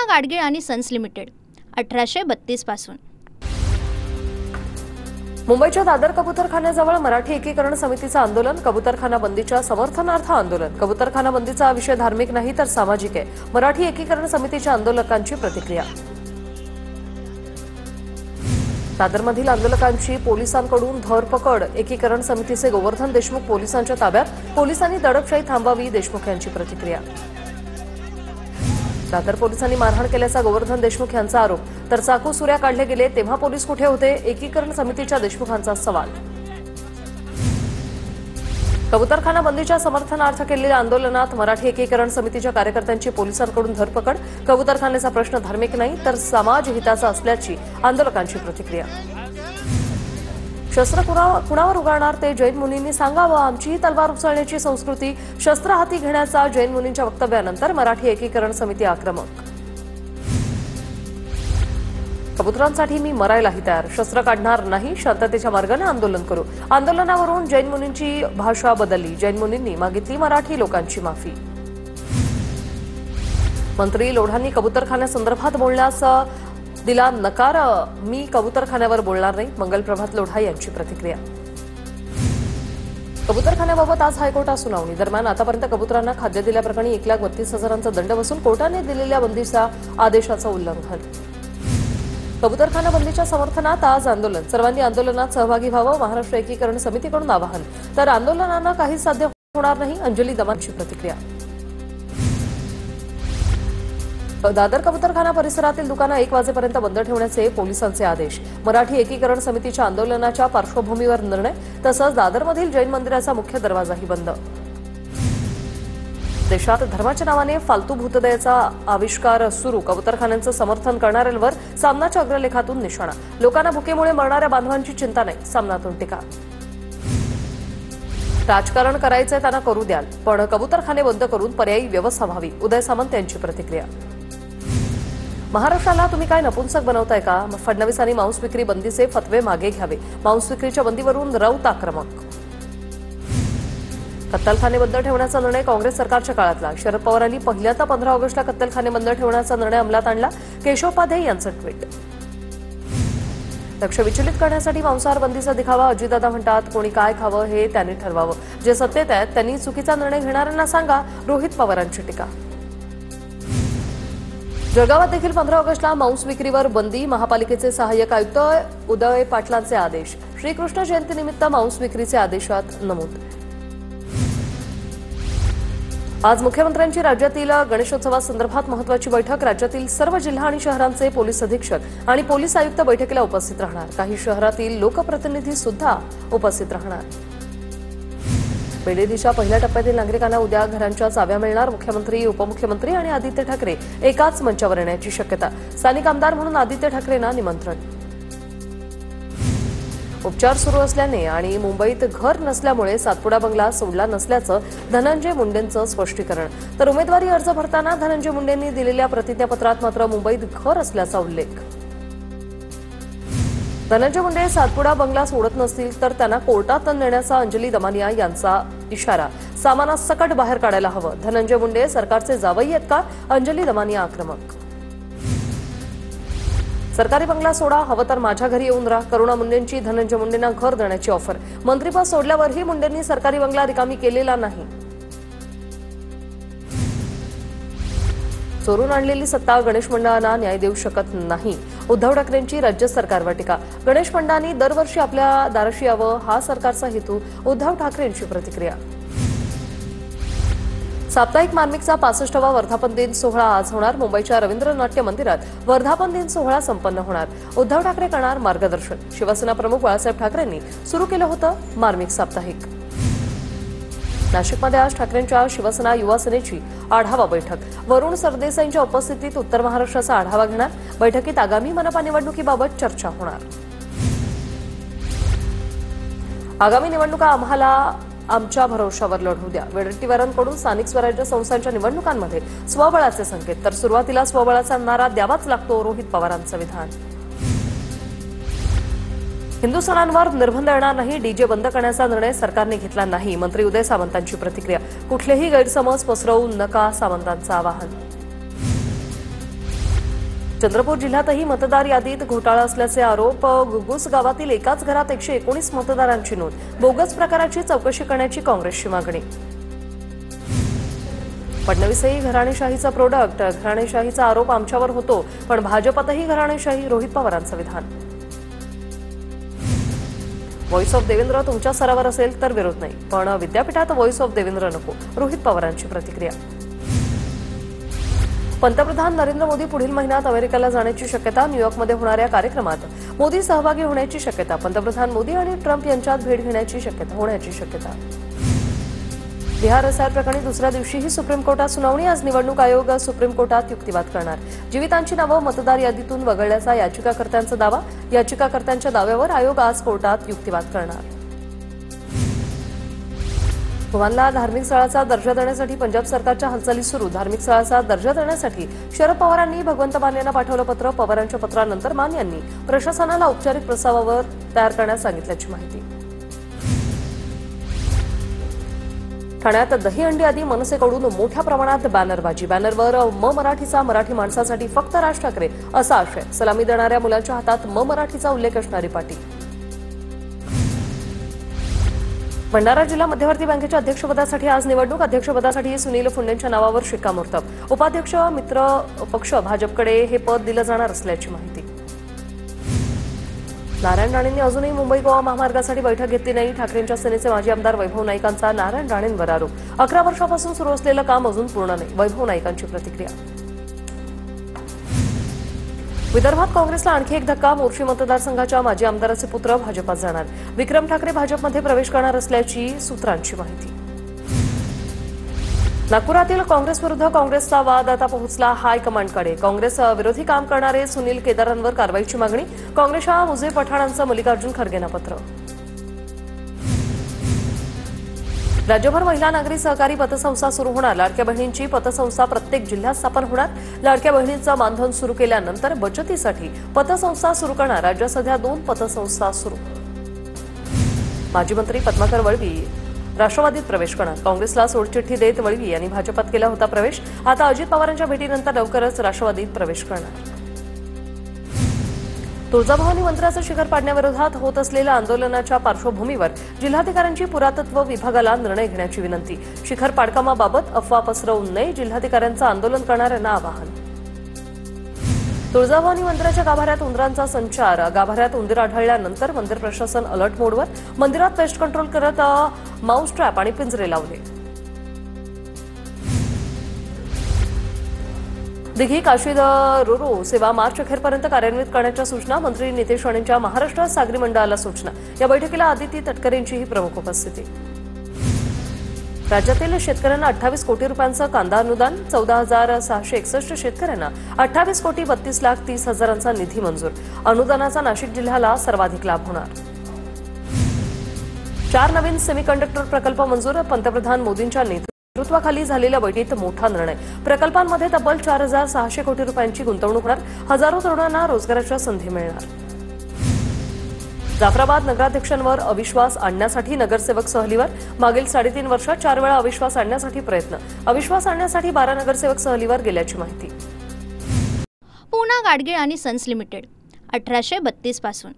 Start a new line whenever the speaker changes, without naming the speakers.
सुवर्णा गाडगीळ आणि sons limited 1832 पासून।
मुंबईच्या दादर कबूतरखान्याजवळ मराठी एकीकरण समितीचं आंदोलन, कबूतरखाना बंदीच्या समर्थनार्थ आंदोलन। कबूतरखाना बंदीचा विषय धार्मिक नाही तर सामाजिक आहे, मराठी एकीकरण समितीच्या आंदोलकांची प्रतिक्रिया। दादरमधील आंदोलकांची पोलिसांकडून धरपकड, एकीकरण समितीचे गोवर्धन देशमुख पोलिसांच्या ताब्यात, पोलिसांनी दडपशाही थांबावी, देशमुख यांची प्रतिक्रिया। दादर पोलिसांनी मारहाण केल्याचा गोवर्धन देशमुख यांचा आरोप, तर चाकू सुऱ्या काढले गेले तेव्हा पोलीस कुठे होते, एकीकरण समितीच्या देशमुखांचा सवाल। कबूतरखाना बंदीच्या समर्थनार्थ केलेल्या आंदोलनात मराठी एकीकरण समितीच्या कार्यकर्त्यांची पोलिसांकडून धरपकड, कबूतरखान्याचा प्रश्न धार्मिक नाही तर समाज हिताचा असल्याची आंदोलकांची प्रतिक्रिया। शस्त्र कुणावर उगारणार ते जैन मुनींनी सांगावं, आमचीही तलवार उचलण्याची संस्कृती, शस्त्र हाती घेण्याचा जैन मुनींच्या वक्तव्यानंतर मराठी एकीकरण समिती आक्रमक। कबुतरांसाठी मी मरायलाही तयार, शस्त्र काढणार नाही, शांततेच्या मार्गाने आंदोलन करू। आंदोलनावरून जैन मुनींची भाषा बदलली, जैन मुनींनी मागितली मराठी लोकांची माफी। मंत्री लोढांनी कबूतरखान्यासंदर्भात बोलण्यास दिला नकार, मी कबूतरखान्यावर बोलणार नाही, मंगलप्रभात लोढा यांची प्रतिक्रिया। कबूतरखान्याबाबत आज हायकोर्टात सुनावणी दरम्यान आतापर्यंत कबुतरांना खाद्य दिल्याप्रकरणी 1,32,000चा दंड वसूल, कोर्टाने दिलेल्या बंदीच्या आदेशाचं उल्लंघन। कबूतरखाना बंदीच्या समर्थनात आज आंदोलन, सर्वांनी आंदोलनात सहभागी व्हावं, महाराष्ट्र एकीकरण समितीकडून आवाहन, तर आंदोलनांना काही साध्य होणार नाही, अंजली दमांची प्रतिक्रिया। दादर कबूतरखाना परिसरातील दुकानं 1 वाजेपर्यंत बंद ठेवण्याचे पोलिसांचे आदेश, मराठी एकीकरण समितीच्या आंदोलनाच्या पार्श्वभूमीवर निर्णय, तसंच दादरमधील जैन मंदिराचा मुख्य दरवाजाही बंद। देशात धर्माच्या नावाने फालतू भूतदयेचा आविष्कार सुरू, कबूतरखान्यांचं समर्थन करणाऱ्यांवर सामनाच्या अग्रलेखातून निशाणा, लोकांना भुकेमुळे मरणाऱ्या बांधवांची चिंता नाही, सामनातून टीका। राजकारण करायचंय त्यांना करू द्याल, पण कबूतरखाने बंद करून पर्यायी व्यवस्था व्हावी, उदय सामंत यांची प्रतिक्रिया। महाराष्ट्राला तुम्ही काय नपुंसक बनवताय का, फडणवीसांनी मांस विक्री बंदीचे फतवे मागे घ्यावे, मांस विक्रीच्या बंदीवरून राऊत आक्रमक। कत्तलखाने बंद ठेवण्याचा निर्णय काँग्रेस सरकारच्या काळातला, शरद पवारांनी पहिल्यांदा 15 ऑगस्टला कत्तलखाने बंद ठेवण्याचा निर्णय अंमलात आणला, केशव पाधे यांचं ट्विट। लक्ष विचलित करण्यासाठी मांसाहार बंदीचा दिखावा, अजितदादा म्हणतात कोणी काय खावं हे त्यांनी ठरवावं, जे सत्तेत आहेत त्यांनी चुकीचा निर्णय घेणाऱ्यांना सांगा, रोहित पवारांची टीका। जळगावात देखील 15 ऑगस्टला मांस विक्रीवर बंदी, महापालिकेचे सहाय्यक आयुक्त उदय पाटलांचे आदेश, श्रीकृष्ण जयंतीनिमित्त मांस विक्रीचे आदेशात नमूद। आज मुख्यमंत्र्यांची राज्यातील गणेशोत्सवासंदर्भात महत्त्वाची बैठक, राज्यातील सर्व जिल्हा आणि शहरांचे पोलीस अधीक्षक आणि पोलीस आयुक्त बैठकीला उपस्थित राहणार, काही शहरातील लोकप्रतिनिधी सुद्धा उपस्थित राहणार। बेडेदीच्या पहिल्या टप्प्यातील नागरिकांना उद्या घरांच्या चाव्या मिळणार, मुख्यमंत्री, उपमुख्यमंत्री आणि आदित्य ठाकरे एकाच मंचावर येण्याची शक्यता, स्थानिक आमदार म्हणून आदित्य ठाकरेंना निमंत्रण। उपचार सुरू असल्याने आणि मुंबईत घर नसल्यामुळे सातपुडा बंगला सोडला नसल्याचं धनंजय मुंडेंचं स्पष्टीकरण, तर उमेदवारी अर्ज भरताना धनंजय मुंडेंनी दिलेल्या प्रतिज्ञापत्रात मात्र मुंबईत घर असल्याचा उल्लेख। धनंजय मुंडे सातपुडा बंगला सोडत नसतील तर त्यांना कोर्टात नेण्याचा अंजली दमानिया यांचा इशारा, सामानासकट बाहेर काढायला हवं, धनंजय मुंडे सरकारचे जावई आहेत का, अंजली दमानिया आक्रमक। सरकारी बंगला सोडा, हवं तर माझ्या घरी येऊन राहा, करुणा मुंडेंची धनंजय मुंडेंना घर देण्याची ऑफर, मंत्रिपद सोडल्यावरही मुंडेंनी सरकारी बंगला रिकामी केलेला नाही। चोरून आणलेली सत्ता गणेश मंडळांना न्याय देऊ शकत नाही, उद्धव ठाकरेंची राज्य सरकारवर टीका, गणेश मंडळांनी दरवर्षी आपल्या दाराशी यावं हा सरकारचा हेतू, उद्धव ठाकरेंची प्रतिक्रिया। साप्ताहिक मार्मिकचा 65वा वर्धापन दिन सोहळा आज होणार, मुंबईच्या रवींद्र नाट्य मंदिरात वर्धापन दिन सोहळा संपन्न होणार, उद्धव ठाकरे करणार मार्गदर्शन, शिवसेना प्रमुख बाळासाहेब ठाकरेंनी सुरू केलं होतं मार्मिक साप्ताहिक। नाशिकमध्ये आज ठाकरेंच्या शिवसेना युवा सेनेची आढावा बैठक, वरुण सरदेसाईंच्या उपस्थितीत उत्तर महाराष्ट्राचा आढावा घेणार, बैठकीत आगामी मनपा निवडणुकीबाबत चर्चा होणार। आगामी निवडणुका आम्हाला आमच्या भरोशावर लढवू द्या, वडेट्टीवारांकडून स्थानिक स्वराज्य संस्थांच्या निवडणुकांमध्ये स्वबळाचे संकेत, तर सुरुवातीला स्वबळाचा नारा द्यावाच लागतो, रोहित पवारांचं विधान। हिंदू सणांवर निर्बंध येणार नाही, डीजे बंद करण्याचा निर्णय सरकारने घेतला नाही, मंत्री उदय सामंतांची प्रतिक्रिया, कुठलेही गैरसमज पसरवू नका, सामंतांचं आवाहन। चंद्रपूर जिल्ह्यातही मतदार यादीत घोटाळा असल्याचे आरोप. गुगुस गावातील एकाच घरात 119 मतदारांची नोंद. बोगस प्रकाराची चौकशी करण्याची काँग्रेसची मागणी. फडणवीसही घराणेशाहीचा प्रोडक्ट. घराणेशाहीचा आरोप आमच्यावर होतो, पण भाजपातही घराणेशाही. रोहित पवारांचं विधान. व्हॉइस ऑफ देवेंद्र तुमच्या स्तरावर असेल तर विरोध नाही, पण विद्यापीठात व्हॉइस ऑफ देवेंद्र नको. रोहित पवारांची प्रतिक्रिया. पंतप्रधान नरेंद्र मोदी पुढील महिन्यात अमेरिकेला जाण्याची शक्यता. न्यूयॉर्कमध्ये होणाऱ्या कार्यक्रमात मोदी सहभागी होण्याची शक्यता. पंतप्रधान मोदी आणि ट्रम्प यांच्यात भेट होण्याची शक्यता. बिहार एसआर प्रकरणी दुसऱ्या दिवशीही सुप्रीम कोर्टात सुनावणी. आज निवडणूक आयोग सुप्रीम कोर्टात युक्तिवाद करणार. जीवितांची नावं मतदार यादीतून वगळल्याचा याचिकाकर्त्यांचा दावा. याचिकाकर्त्यांच्या दाव्यावर आयोग आज कोर्टात युक्तिवाद करणार. भगवानला धार्मिक स्थळाचा दर्जा देण्यासाठी पंजाब सरकारच्या हालचाली सुरू. धार्मिक स्थळाचा दर्जा देण्यासाठी शरद पवारांनी भगवंत मान यांना पाठवलं पत्र. पवारांच्या पत्रानंतर मान यांनी प्रशासनाला औपचारिक प्रस्तावावर तयार करण्यास सांगितल्याची माहिती. ठाण्यात दहीहंडी आधी मनसेकडून मोठ्या प्रमाणात बॅनरबाजी. बॅनरवर म मराठीचा मराठी माणसासाठी फक्त राज ठाकरे असा आशय. सलामी देणाऱ्या मुलांच्या हातात म मराठीचा उल्लेख असणारी पाटी. भंडारा जिल्हा मध्यवर्ती बँकेच्या अध्यक्षपदासाठी आज निवडणूक. अध्यक्षपदासाठी सुनील फुंडेंच्या नावावर शिक्कामोर्तब. उपाध्यक्ष मित्र पक्ष भाजपकडे हे पद दिलं जाणार असल्याची माहिती. नारायण राणेंनी अजूनही मुंबई गोवा महामार्गासाठी बैठक घेतली नाही. ठाकरेंच्या सेनेचे माजी आमदार वैभव नाईकांचा नारायण राणेंवर आरोप. 11 वर्षापासून सुरू असलेलं काम अजून पूर्ण नाही. वैभव नाईकांची प्रतिक्रिया. विदर्भात काँग्रेसला आणखी एक धक्का. मोर्शी मतदारसंघाच्या माजी आमदाराचे पुत्र भाजपात जाणार. विक्रम ठाकरे भाजपमध्ये प्रवेश करणार असल्याची सूत्रांची माहिती. नागपुरातील काँग्रेसविरुद्ध काँग्रेसचा वाद आता पोहोचला हायकमांडकडे. काँग्रेस विरोधी काम करणारे सुनील केदारांवर कारवाईची मागणी. काँग्रेसच्या मुझे पठाणांचं मल्लिकार्जुन खरगेंना पत्र. राज्यभर महिला नागरी सहकारी पतसंस्था सुरू होणार. लाडक्या बहिणींची पतसंस्था प्रत्येक जिल्ह्यात स्थापन होणार. लाडक्या बहिणींचं मानधन सुरू केल्यानंतर बचतीसाठी पतसंस्था सुरू करणार. राज्यात सध्या 2 पतसंस्था सुरू. माजी मंत्री पद्माकर वळवी राष्ट्रवादीत प्रवेश करणार. काँग्रेसला सोडचिठ्ठी देत वळवी यांनी भाजपात केला होता प्रवेश. आता अजित पवारांच्या भेटीनंतर लवकरच राष्ट्रवादीत प्रवेश करणार. तुळजाभवानी मंदिराचं शिखर पाडण्याविरोधात होत असलेल्या आंदोलनाच्या पार्श्वभूमीवर जिल्हाधिकाऱ्यांची पुरातत्व विभागाला निर्णय घेण्याची विनंती. शिखर पाडकामाबाबत अफवा पसरवू नये. जिल्हाधिकाऱ्यांचं आंदोलन करणाऱ्यांना आवाहन. तुळजाभवानी मंदिराच्या गाभाऱ्यात उंदरांचा संचार. गाभाऱ्यात उंदीर आढळल्यानंतर मंदिर प्रशासन अलर्ट मोडवर. मंदिरात पेस्ट कंट्रोल करत माऊस ट्रॅप आणि पिंजरे लावले. दिघी काशीद रोरो सेवा मार्च अखेरपर्यंत कार्यान्वित करण्याच्या सूचना. मंत्री नितेश राणेंच्या महाराष्ट्र सागरी मंडळाला सूचना. या बैठकीला आदिती तटकरेंचीही प्रमुख उपस्थिती. राज्यातील शेतकऱ्यांना 28 कोटी रुपयांचं कांदा अनुदान. 14,661 शेतकऱ्यांना 28 कोटी 32,30,000चा निधी मंजूर. अनुदानाचा नाशिक जिल्ह्याला सर्वाधिक लाभ होणार. 4 नवीन सेमीकंडक्टर प्रकल्प मंजूर. पंतप्रधान मोदींच्या नेतृत्वाखाली झालेल्या बैठकीत मोठा निर्णय. प्रकल्पांमध्ये तब्बल 4,600 कोटी रुपयांची गुंतवणूक होणार. हजारो तरुणांना रोजगाराच्या संधी मिळणार. जाफराबाद नगराध्यक्षांवर अविश्वास आणण्यासाठी नगरसेवक सहलीवर. मागील 3.5 वर्षात 4 वेळा अविश्वास आणण्यासाठी प्रयत्न. अविश्वास आणण्यासाठी 12 नगरसेवक सहलीवर गेल्याची माहिती.
पूना गाडगीळ आणि सन्स लिमिटेड 1832 पासून.